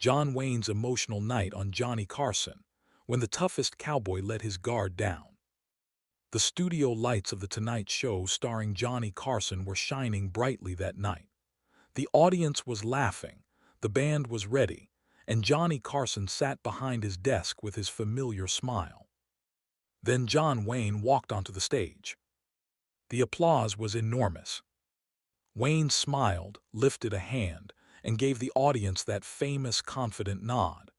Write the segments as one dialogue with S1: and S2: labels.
S1: John Wayne's emotional night on Johnny Carson, when the toughest cowboy let his guard down. The studio lights of The Tonight Show starring Johnny Carson were shining brightly that night. The audience was laughing, the band was ready, and Johnny Carson sat behind his desk with his familiar smile. Then John Wayne walked onto the stage. The applause was enormous. Wayne smiled, lifted a hand, and gave the audience that famous confident nod.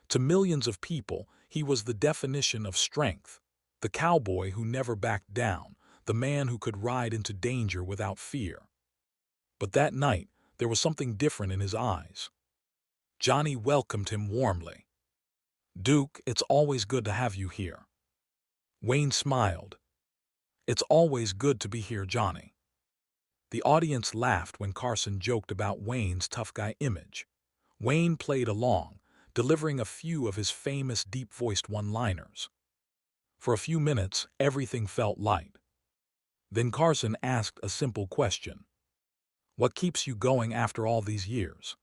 S1: To millions of people, he was the definition of strength, the cowboy who never backed down, the man who could ride into danger without fear. But that night, there was something different in his eyes. Johnny welcomed him warmly. "Duke, it's always good to have you here." Wayne smiled. "It's always good to be here, Johnny." The audience laughed when Carson joked about Wayne's tough guy image. Wayne played along, delivering a few of his famous deep-voiced one-liners. For a few minutes, everything felt light. Then Carson asked a simple question. "What keeps you going after all these years?"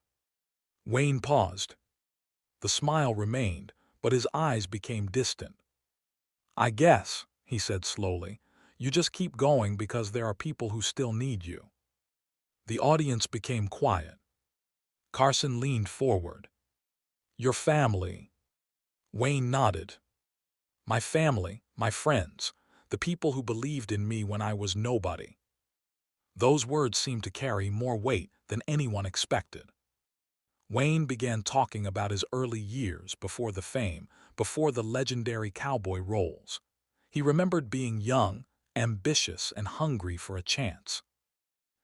S1: Wayne paused. The smile remained, but his eyes became distant. "I guess," he said slowly, "you just keep going because there are people who still need you." The audience became quiet. Carson leaned forward. "Your family." Wayne nodded. "My family, my friends, the people who believed in me when I was nobody." Those words seemed to carry more weight than anyone expected. Wayne began talking about his early years before the fame, before the legendary cowboy roles. He remembered being young, ambitious, and hungry for a chance.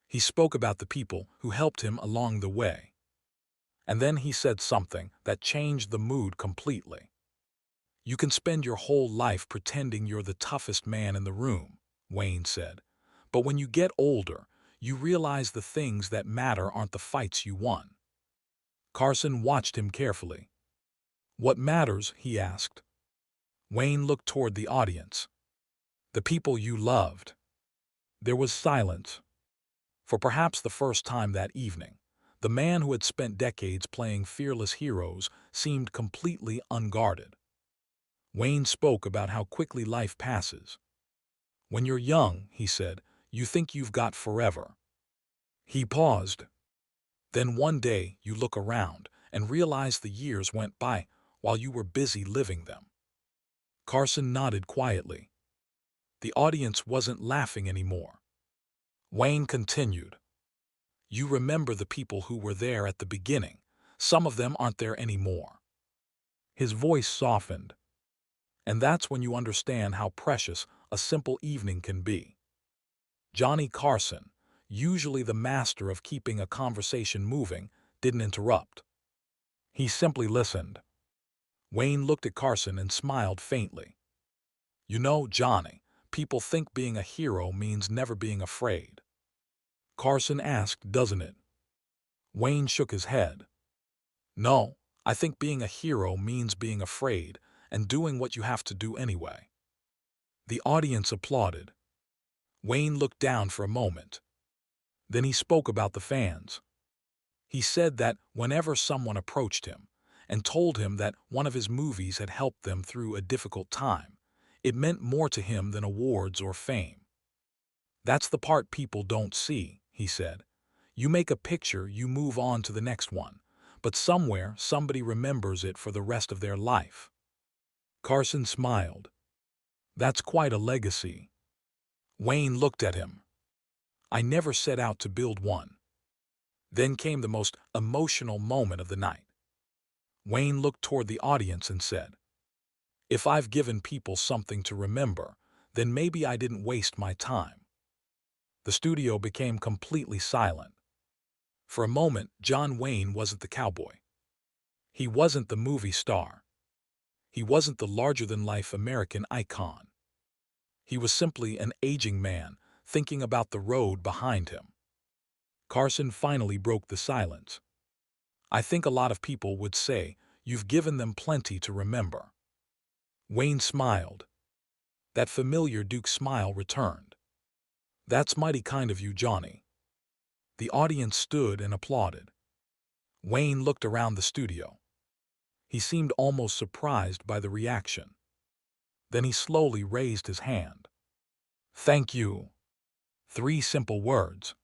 S1: He spoke about the people who helped him along the way. And then he said something that changed the mood completely. "You can spend your whole life pretending you're the toughest man in the room," Wayne said. "But when you get older, you realize the things that matter aren't the fights you won." Carson watched him carefully. "What matters?" he asked. Wayne looked toward the audience. "The people you loved." There was silence. For perhaps the first time that evening, the man who had spent decades playing fearless heroes seemed completely unguarded. Wayne spoke about how quickly life passes. "When you're young," he said, "you think you've got forever." He paused. "Then one day you look around and realize the years went by while you were busy living them." Carson nodded quietly. The audience wasn't laughing anymore. Wayne continued. "You remember the people who were there at the beginning. Some of them aren't there anymore." His voice softened. "And that's when you understand how precious a simple evening can be." Johnny Carson, usually the master of keeping a conversation moving, didn't interrupt. He simply listened. Wayne looked at Carson and smiled faintly. "You know, Johnny, people think being a hero means never being afraid." Carson asked, "Doesn't it?" Wayne shook his head. "No, I think being a hero means being afraid and doing what you have to do anyway." The audience applauded. Wayne looked down for a moment. Then he spoke about the fans. He said that whenever someone approached him and told him that one of his movies had helped them through a difficult time, it meant more to him than awards or fame. "That's the part people don't see," he said. "You make a picture, you move on to the next one, but somewhere somebody remembers it for the rest of their life." Carson smiled. "That's quite a legacy." Wayne looked at him. "I never set out to build one." Then came the most emotional moment of the night. Wayne looked toward the audience and said, "If I've given people something to remember, then maybe I didn't waste my time." The studio became completely silent. For a moment, John Wayne wasn't the cowboy. He wasn't the movie star. He wasn't the larger-than-life American icon. He was simply an aging man, thinking about the road behind him. Carson finally broke the silence. "I think a lot of people would say you've given them plenty to remember." Wayne smiled. That familiar Duke smile returned. "That's mighty kind of you, Johnny." The audience stood and applauded. Wayne looked around the studio. He seemed almost surprised by the reaction. Then he slowly raised his hand. "Thank you." 3 simple words,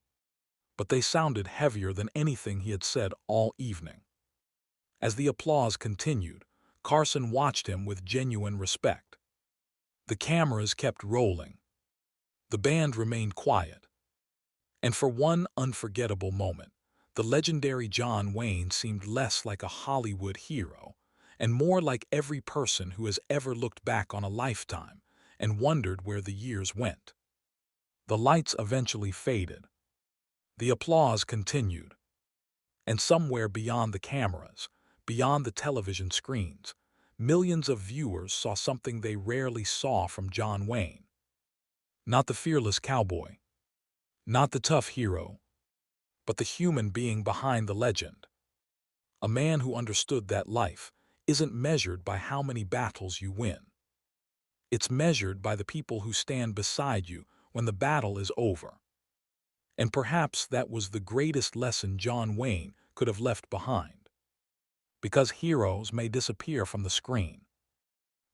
S1: but they sounded heavier than anything he had said all evening. As the applause continued, Carson watched him with genuine respect. The cameras kept rolling. The band remained quiet. And for one unforgettable moment, the legendary John Wayne seemed less like a Hollywood hero and more like every person who has ever looked back on a lifetime and wondered where the years went. The lights eventually faded. The applause continued. And somewhere beyond the cameras, beyond the television screens, millions of viewers saw something they rarely saw from John Wayne. Not the fearless cowboy, not the tough hero, but the human being behind the legend. A man who understood that life isn't measured by how many battles you win. It's measured by the people who stand beside you when the battle is over. And perhaps that was the greatest lesson John Wayne could have left behind. Because heroes may disappear from the screen,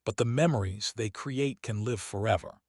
S1: but the memories they create can live forever.